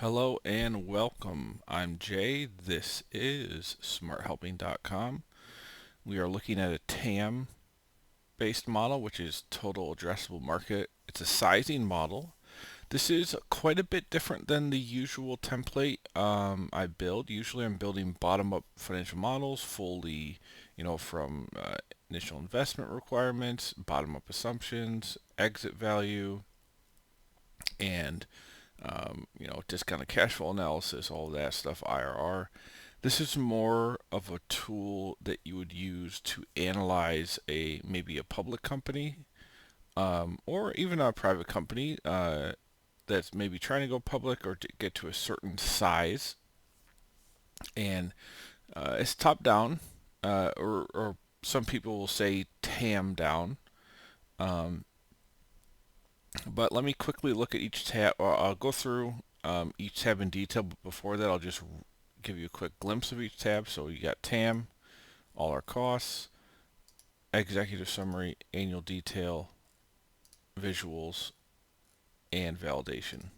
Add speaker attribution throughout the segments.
Speaker 1: Hello and welcome. I'm Jay. This is smarthelping.com. We are looking at a TAM based model, which is total addressable market. It's a sizing model. This is quite a bit different than the usual template I build. Usually I'm building bottom up financial models fully, from initial investment requirements, bottom up assumptions, exit value, and discounted cash flow analysis, all of that stuff, IRR. This is more of a tool that you would use to analyze maybe a public company, or even a private company that's maybe trying to go public or to get to a certain size. And it's top down, or some people will say TAM down. Um, but let me quickly look at each tab. I'll go through each tab in detail, but before that, I'll just give you a quick glimpse of each tab. So you got TAM, all our costs, executive summary, annual detail, visuals, and validation.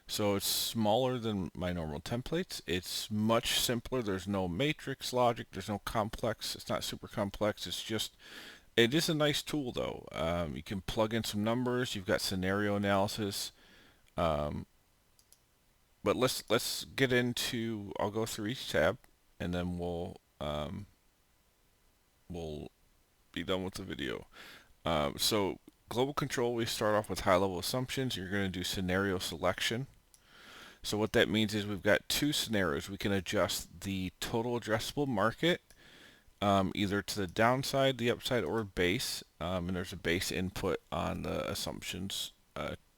Speaker 1: So it's smaller than my normal templates. It's much simpler. There's no matrix logic. There's no complex. It's not super complex. It is a nice tool though. You can plug in some numbers. You've got scenario analysis. Um, but let's get into. I'll go through each tab, and then we'll be done with the video. So global control, we start off with high level assumptions. You're going to do scenario selection. So what that means is we've got two scenarios. We can adjust the total addressable market, either to the downside, the upside, or base. And there's a base input on the assumptions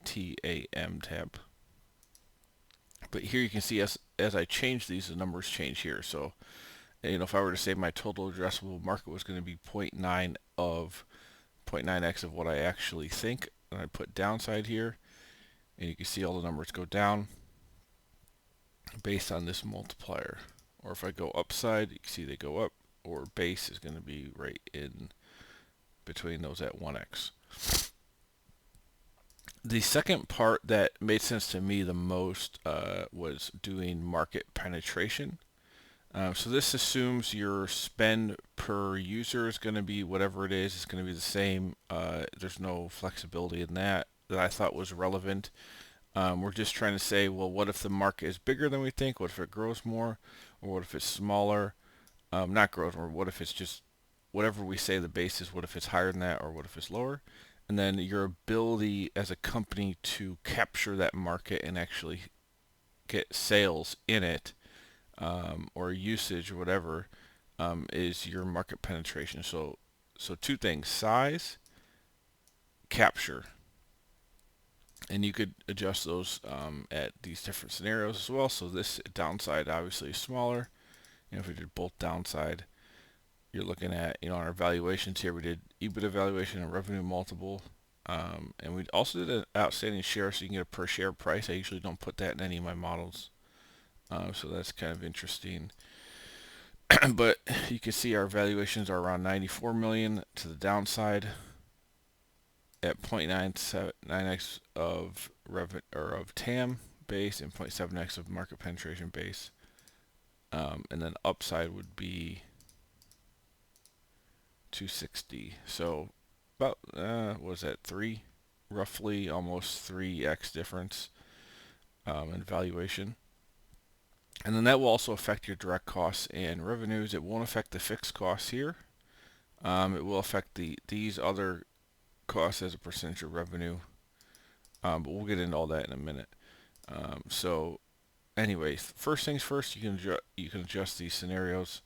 Speaker 1: TAM tab. But here you can see as I change these, the numbers change here. So if I were to say my total addressable market was going to be zero point 0.9 of 0.9x of what I actually think, and I put downside here, and you can see all the numbers go down based on this multiplier. Or if I go upside, you can see they go up, or base is going to be right in between those at 1x. The second part that made sense to me the most was doing market penetration. So this assumes your spend per user is going to be whatever it is. It's going to be the same. There's no flexibility in that I thought was relevant. We're just trying to say, well, what if the market is bigger than we think? What if it grows more? Or what if it's smaller? Not grows more. What if it's just whatever we say the base is? What if it's higher than that? Or what if it's lower? And then your ability as a company to capture that market and actually get sales in it, or usage or whatever, is your market penetration. So two things: size, capture, and you could adjust those at these different scenarios as well. So this downside obviously is smaller. If we did both downside, you're looking at our valuations here. We did EBITDA valuation and revenue multiple. And we also did an outstanding share, so you can get a per share price. I usually don't put that in any of my models, so that's kind of interesting. But you can see our valuations are around 94 million to the downside at 0.9x of TAM base and 0.7x of market penetration base. And then upside would be 260. So about what was that, roughly almost 3x difference in valuation. And then that will also affect your direct costs and revenues. It won't affect the fixed costs here. It will affect these other costs as a percentage of revenue. But we'll get into all that in a minute. So anyway, first things first, you can adjust these scenarios.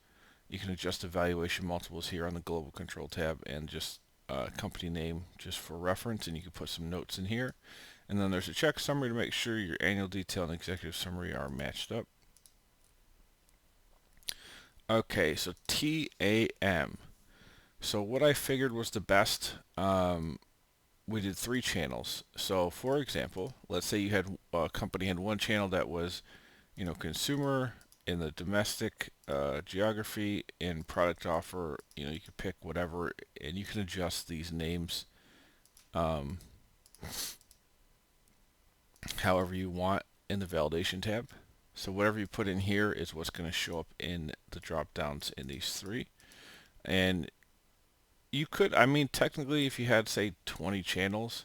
Speaker 1: You can adjust the valuation multiples here on the global control tab, and just company name just for reference, and you can put some notes in here. And then there's a check summary to make sure your annual detail and executive summary are matched up. Okay, so TAM. So what I figured was the best, we did 3 channels. So for example, let's say you had a company had one channel that was, consumer in the domestic geography and product offer. You could pick whatever, and you can adjust these names however you want. in the validation tab. So whatever you put in here is what's going to show up in the drop downs in these three. And you could, I mean, technically, if you had, say, 20 channels,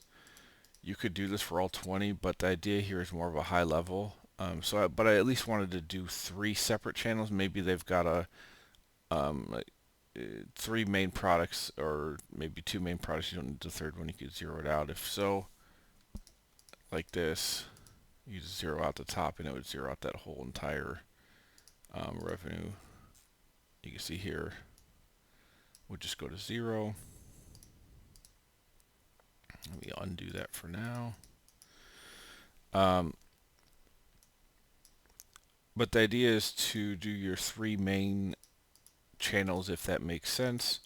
Speaker 1: you could do this for all 20, but the idea here is more of a high level. But I at least wanted to do 3 separate channels. Maybe they've got like, 3 main products, or maybe 2 main products. You don't need the third one. You could zero it out. If so, like this, you just zero out the top, and it would zero out that whole entire revenue. You can see here, we'll just go to 0. Let me undo that for now. But the idea is to do your 3 main channels, if that makes sense.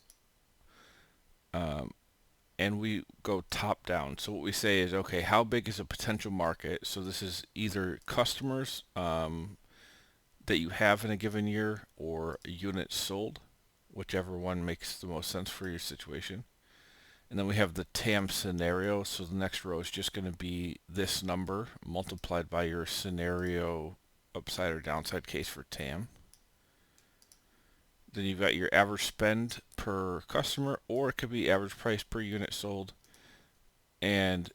Speaker 1: And we go top down. So what we say is, okay, how big is a potential market? So this is either customers that you have in a given year, or units sold, whichever one makes the most sense for your situation. And then we have the TAM scenario. So the next row is just going to be this number multiplied by your scenario upside or downside case for TAM. Then you've got your average spend per customer, or it could be average price per unit sold. And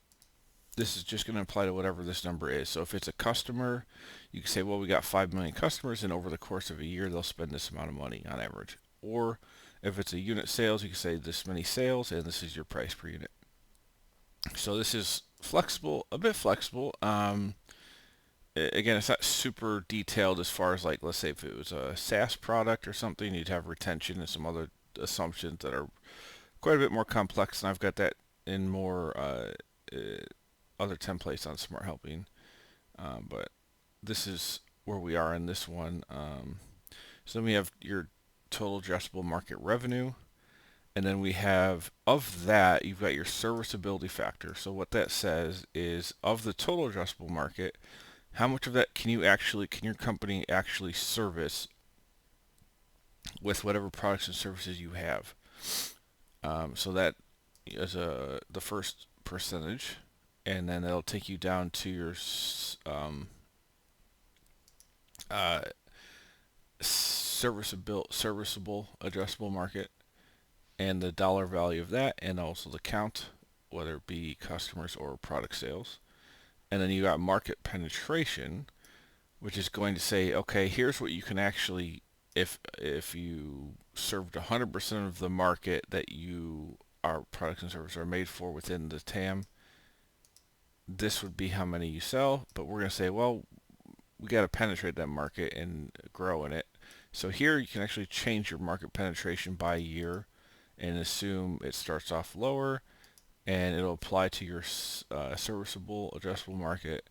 Speaker 1: this is just going to apply to whatever this number is. So if it's a customer, you can say, well, we got 5 million customers, and over the course of a year, they'll spend this amount of money on average. Or if it's a unit sales, you can say this many sales, and this is your price per unit. So this is flexible, a bit flexible. Again, it's not super detailed as far as, like, let's say if it was a SaaS product or something, you'd have retention and some other assumptions that are quite a bit more complex, and I've got that in more other templates on Smart Helping. But this is where we are in this one. So then we have your total addressable market revenue. And then we have, of that, you've got your serviceability factor. So what that says is, of the total addressable market, how much of that can your company actually service with whatever products and services you have? So that is the first percentage, and then that'll take you down to your serviceable addressable market, and the dollar value of that, and also the count, whether it be customers or product sales. And then you got market penetration, which is going to say, okay, here's what you can actually, if you served 100% of the market that our products and services are made for within the TAM, this would be how many you sell. But we're going to say, well, we got to penetrate that market and grow in it. So here you can actually change your market penetration by year and assume it starts off lower, and it'll apply to your serviceable addressable market.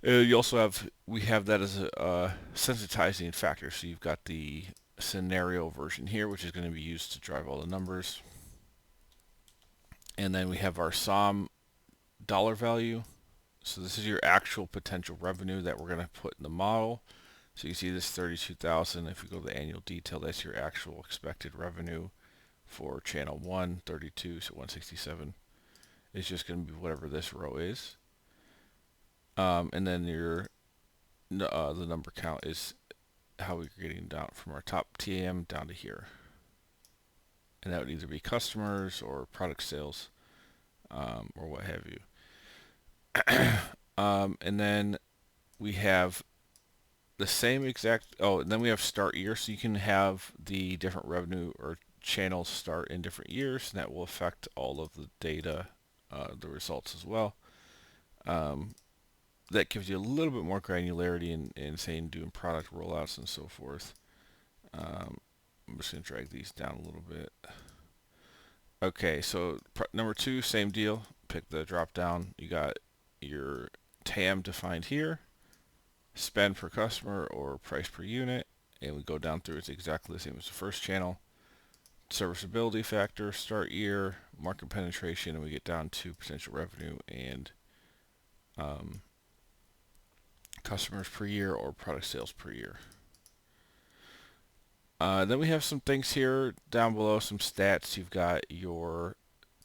Speaker 1: You also we have that as a sensitizing factor. So you've got the scenario version here, which is going to be used to drive all the numbers. And then we have our SOM dollar value. So this is your actual potential revenue that we're going to put in the model. So you see this 32,000. If you go to the annual detail, that's your actual expected revenue for channel 1, 32, so 167. It's just going to be whatever this row is. And then the number count is how we're getting down from our top TAM down to here. And that would either be customers or product sales, or what have you. And then we have the same exact, and then we have start year, so you can have the different revenue or channels start in different years, and that will affect all of the data, the results as well. That gives you a little bit more granularity in saying doing product rollouts and so forth. I'm just going to drag these down a little bit. Okay, so number 2, same deal. Pick the drop down. You got your TAM defined here, spend per customer or price per unit, and we go down through. It's exactly the same as the first channel. Serviceability factor, start year, market penetration, and we get down to potential revenue and customers per year or product sales per year. Then we have some things here down below, some stats. You've got your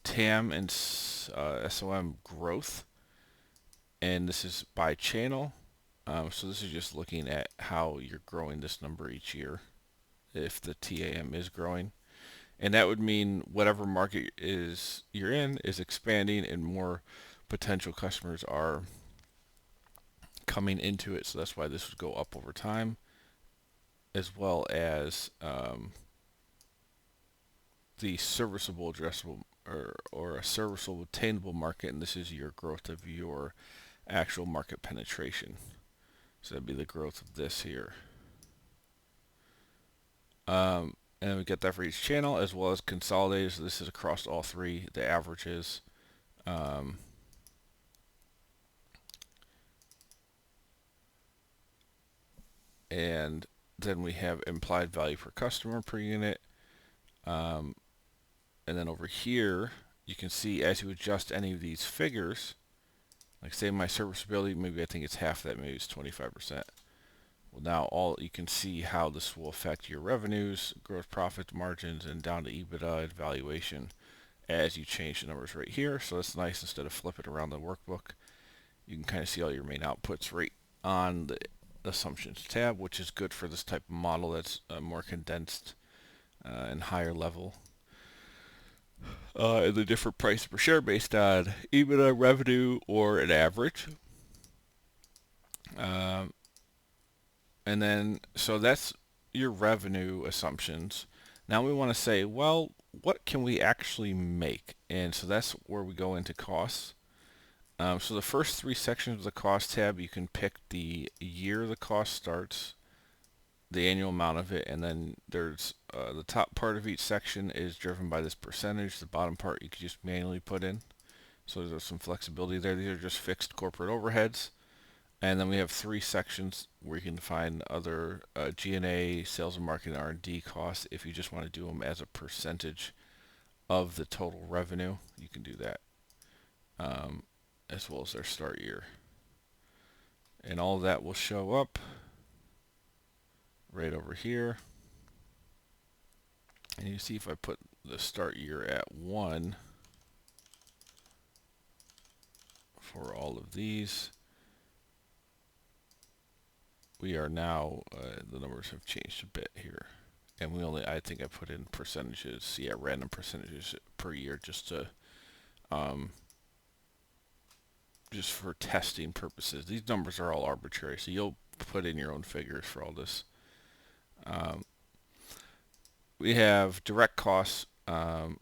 Speaker 1: TAM and SOM growth. and this is by channel. So this is just looking at how you're growing this number each year, if the TAM is growing. And that would mean whatever market is you're in is expanding and more potential customers are coming into it. So that's why this would go up over time, as well as the serviceable addressable or a serviceable attainable market, and this is your growth of your actual market penetration. So that'd be the growth of this here. And we get that for each channel as well as consolidated. So this is across all three, the averages. And then we have implied value per customer per unit. And then over here, you can see as you adjust any of these figures, like say my serviceability, maybe I think it's half that, maybe it's 25%. Well, now you can see how this will affect your revenues, gross profit margins, and down to EBITDA and valuation as you change the numbers right here. So that's nice. Instead of flipping around the workbook, you can kind of see all your main outputs right on the assumptions tab, which is good for this type of model that's more condensed and higher level. And the different price per share based on EBITDA, revenue, or an average. And then, so that's your revenue assumptions. Now we want to say, well, what can we actually make? And so that's where we go into costs. So the first three sections of the cost tab, you can pick the year the cost starts, the annual amount of it, and then there's the top part of each section is driven by this percentage. The bottom part you can just manually put in. So there's some flexibility there. These are just fixed corporate overheads. And then we have three sections where you can find other G&A, sales and marketing, R&D costs. If you just want to do them as a percentage of the total revenue, you can do that, as well as their start year. And all of that will show up right over here. And you see if I put the start year at 1 for all of these, we are now, the numbers have changed a bit here. And I think I put in percentages, yeah, random percentages per year just to, just for testing purposes. These numbers are all arbitrary, so you'll put in your own figures for all this. We have direct costs, and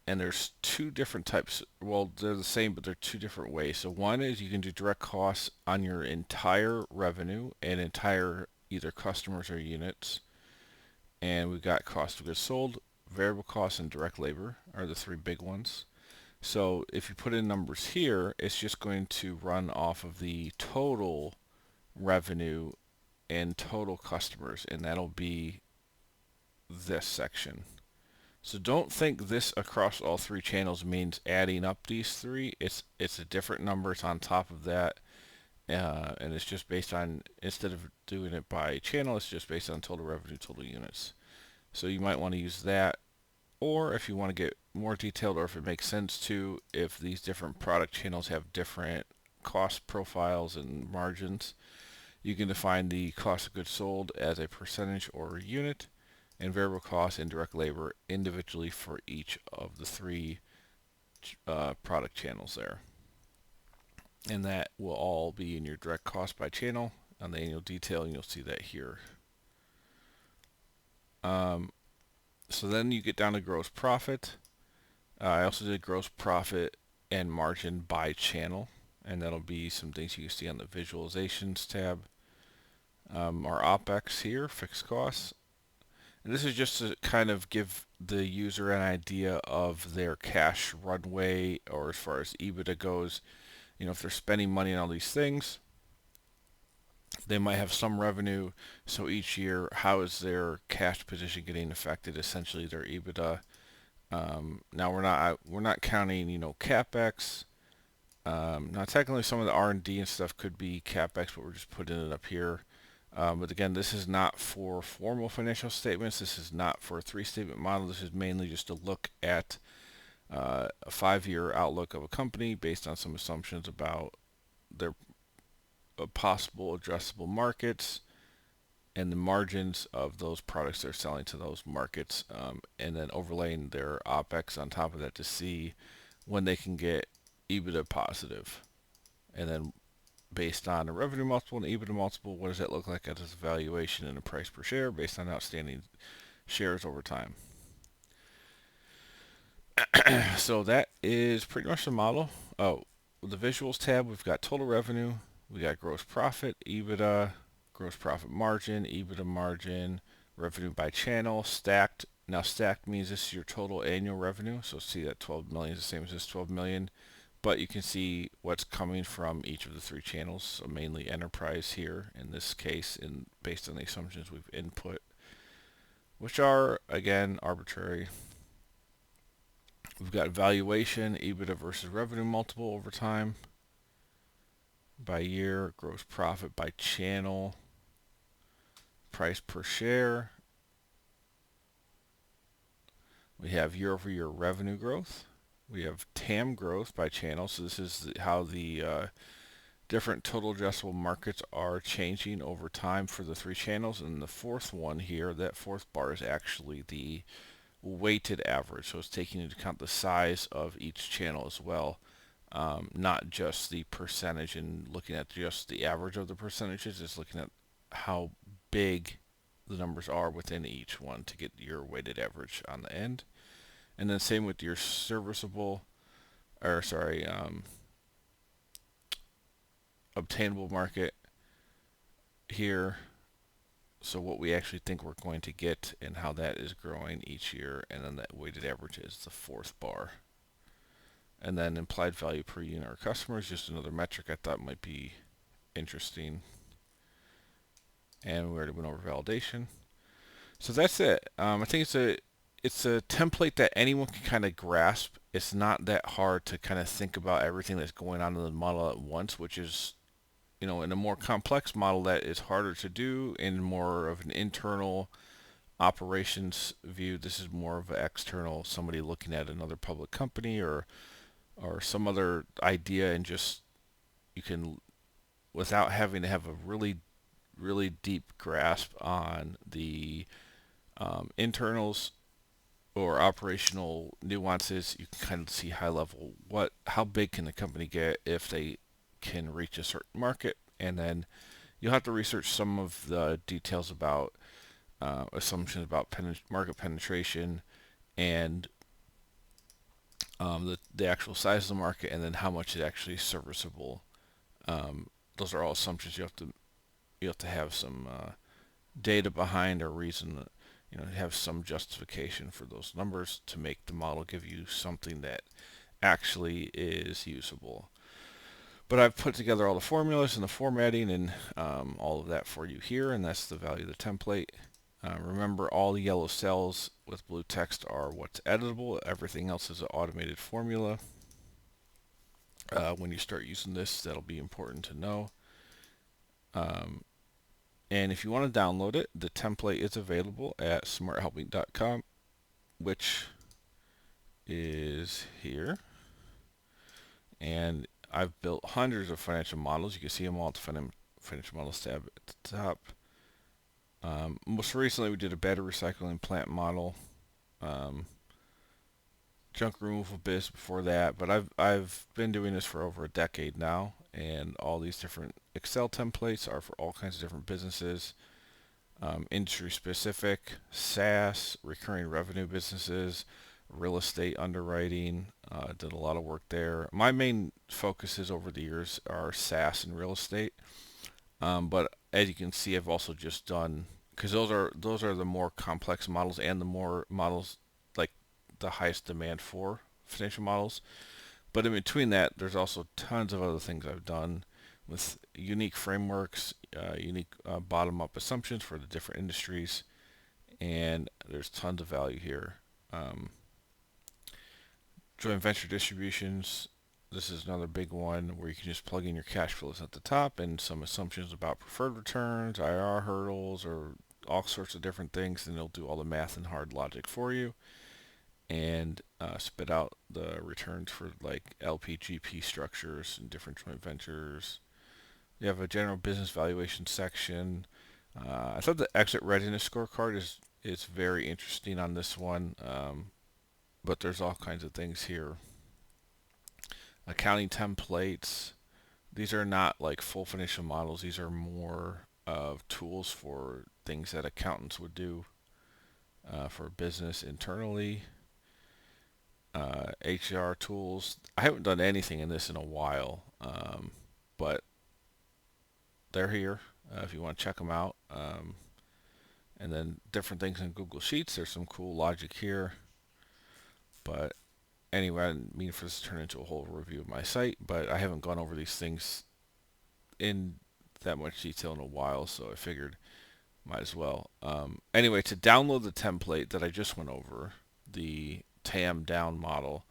Speaker 1: there's two different types. Well, they're the same, but they're two different ways. So one is you can do direct costs on your entire revenue and entire either customers or units. And we've got cost of goods sold, variable costs, and direct labor are the three big ones. So if you put in numbers here, it's just going to run off of the total revenue and total customers, and that'll be this section. So don't think this across all three channels means adding up these three. It's a different number. It's on top of that, and it's just based on, instead of doing it by channel, it's just based on total revenue, total units. So you might want to use that, or if you want to get more detailed, or if it makes sense to, if these different product channels have different cost profiles and margins, you can define the cost of goods sold as a percentage or a unit, and variable costs and direct labor individually for each of the three product channels there. And that will all be in your direct cost by channel on the annual detail, and you'll see that here. So then you get down to gross profit. I also did gross profit and margin by channel, and that'll be some things you can see on the visualizations tab. Our OPEX here, fixed costs. And this is just to kind of give the user an idea of their cash runway, or as far as EBITDA goes. You know, if they're spending money on all these things, they might have some revenue. So each year, how is their cash position getting affected? Essentially, their EBITDA. Now we're not counting, CapEx. Now technically, some of the R&D and stuff could be CapEx, but we're just putting it up here. But again, this is not for formal financial statements. This is not for a three-statement model. This is mainly just to look at a 5-year outlook of a company based on some assumptions about their possible addressable markets and the margins of those products they're selling to those markets, and then overlaying their OPEX on top of that to see when they can get EBITDA positive. And then based on a revenue multiple and EBITDA multiple, what does that look like as a valuation and a price per share based on outstanding shares over time? So that is pretty much the model. Oh, the visuals tab, we've got total revenue, we got gross profit, EBITDA, gross profit margin, EBITDA margin, revenue by channel, stacked. Now stacked means this is your total annual revenue. So see that 12 million is the same as this 12 million, but you can see what's coming from each of the three channels. So mainly enterprise here in this case, and based on the assumptions we've input, which are again arbitrary. We've got valuation, EBITDA versus revenue multiple over time, by year, gross profit by channel, price per share. We have year-over-year revenue growth. We have TAM growth by channel. So this is how the different total addressable markets are changing over time for the three channels. And the fourth one here, that fourth bar, is actually the weighted average. So it's taking into account the size of each channel as well. Not just the percentage and looking at just the average of the percentages, it's looking at how big the numbers are within each one to get your weighted average on the end. And then same with your serviceable, or sorry, obtainable market here. So what we actually think we're going to get and how that is growing each year, and then that weighted average is the fourth bar. And then implied value per unit or customer is just another metric I thought might be interesting. And we already went over validation. So that's it. I think it's a template that anyone can kind of grasp. It's not that hard to kind of think about everything that's going on in the model at once, which is, in a more complex model that is harder to do in more of an internal operations view. This is more of an external, somebody looking at another public company or some other idea, and just you can, without having to have a really deep grasp on the internals or operational nuances, you can kind of see high level how big can the company get if they can reach a certain market. And then you'll have to research some of the details about assumptions about market penetration and the actual size of the market, and then how much is actually serviceable. Those are all assumptions you have to have some data behind or reason, have some justification for those numbers to make the model give you something that actually is usable. But I've put together all the formulas and the formatting and all of that for you here, and that's the value of the template. Remember, all the yellow cells with blue text are what's editable. Everything else is an automated formula. When you start using this, that'll be important to know. And if you want to download it, the template is available at smarthelping.com, which is here. And I've built hundreds of financial models. You can see them all at the financial models tab at the top. Most recently, we did a battery recycling plant model, junk removal biz before that. But I've been doing this for over a decade now, and all these different Excel templates are for all kinds of different businesses, industry specific, SaaS, recurring revenue businesses, real estate underwriting. Did a lot of work there. My main focuses over the years are SaaS and real estate. But as you can see, I've also just done, because those are the more complex models and the more models like the highest demand for financial models. But in between that, there's also tons of other things I've done with unique frameworks, unique bottom-up assumptions for the different industries, and there's tons of value here. Joint venture distributions. This is another big one where you can just plug in your cash flows at the top and some assumptions about preferred returns, IRR hurdles, or all sorts of different things, and it'll do all the math and hard logic for you. and spit out the returns for like LPGP structures and different joint ventures. You have a general business valuation section. I thought the exit readiness scorecard is very interesting on this one, but there's all kinds of things here. Accounting templates. These are not like full financial models. These are more of tools for things that accountants would do for business internally. HR tools. I haven't done anything in this in a while, but they're here if you want to check them out. And then different things in Google Sheets. There's some cool logic here. But anyway, I didn't mean for this to turn into a whole review of my site, but I haven't gone over these things in that much detail in a while, so I figured might as well. Anyway, to download the template that I just went over, the TAM down model,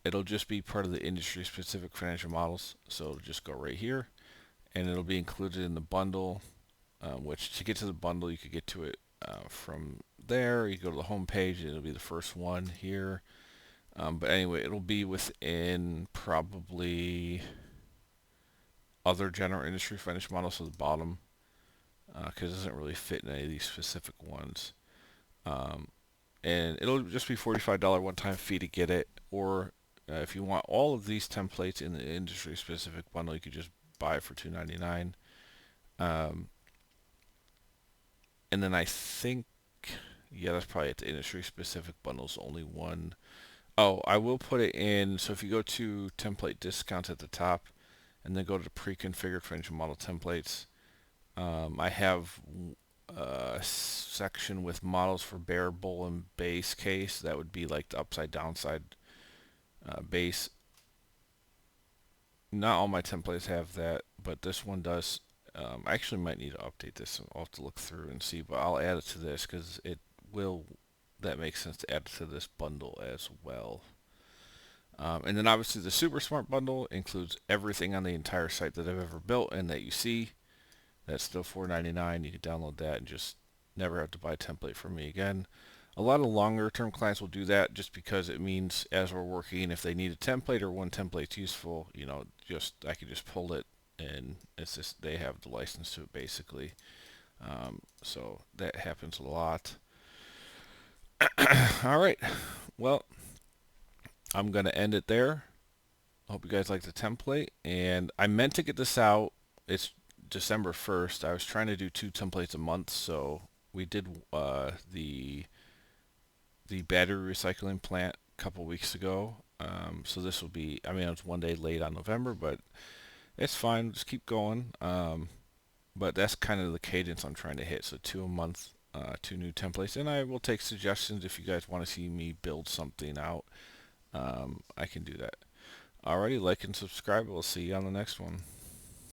Speaker 1: it'll just be part of the industry specific financial models. So it'll just go right here and it'll be included in the bundle, which to get to the bundle, you could get to it from there. You go to the home page, it'll be the first one here. But anyway, it'll be within probably other general industry financial models, so the bottom, because it doesn't really fit in any of these specific ones. And it'll just be $45 one-time fee to get it, or if you want all of these templates in the industry-specific bundle, you could just buy it for $2.99. And then I think, yeah, that's probably at the industry-specific bundles, only one. Oh, I will put it in, so if you go to template discounts at the top, and then go to pre-configured financial model templates, I have a section with models for bear, bull, and base case. That would be like the upside downside base. Not all my templates have that, but this one does. I actually might need to update this. I'll have to look through and see, but I'll add it to this because it will. That makes sense to add it to this bundle as well. And then obviously the Super Smart bundle includes everything on the entire site that I've ever built and that you see. That's still $4.99. You can download that and just never have to buy a template from me again. A lot of longer term clients will do that just because it means as we're working, if they need a template or one template's useful, just I can just pull it and it's just they have the license to it basically. So that happens a lot. All right. Well, I'm going to end it there. I hope you guys like the template. And I meant to get this out. It's December 1st. I was trying to do 2 templates a month, so we did the battery recycling plant a couple weeks ago. So this will be, I mean, it's one day late on November, but it's fine. Just keep going. But that's kind of the cadence I'm trying to hit. So 2 a month, 2 new templates. And I will take suggestions if you guys want to see me build something out. I can do that. Alrighty, like and subscribe. We'll see you on the next one.